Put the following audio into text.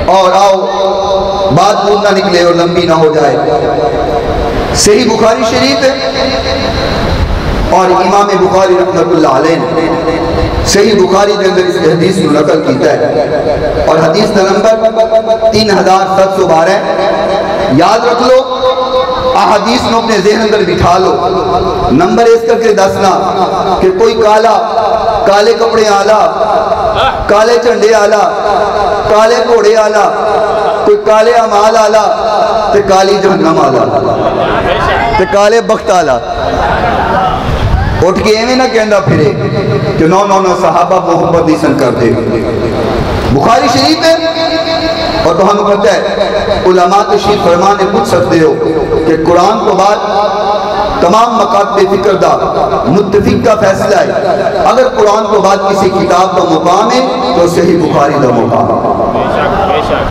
और आओ बात दूर ना निकले और लंबी ना हो जाए। सही बुखारी शरीफ है और इमाम बुखारी रहमतुल्लाह अलैह ने सही बुखारी के अंदर इस हदीस को नकल किया है और हदीस का नंबर 3712। याद रख लो, अहादीस में अपने ज़हन अंदर बिठा लो, नंबर इस करके दसना कि कोई काले कपड़े आला, काले झंडे आला, काले घोड़े आला, कोई काले अमाल आला, ते काली जहन्नम आला, ते काले बख्त आला उठ के एवं ना कहना फिरे कि नो नो नो सहाबा मोहब्बत नहीं सन करते। बुखारी शरीफ है और तो हमें पता है उलमा तशरीफ फरमाने पूछ सकते हो कि कुरान तो बाद तमाम मकातबे फिक्र दा मुत्तफिक का फैसला है। अगर कुरान तो बाद किसी किताब का मुकाम है तो सही बुखारी का मुकाम है।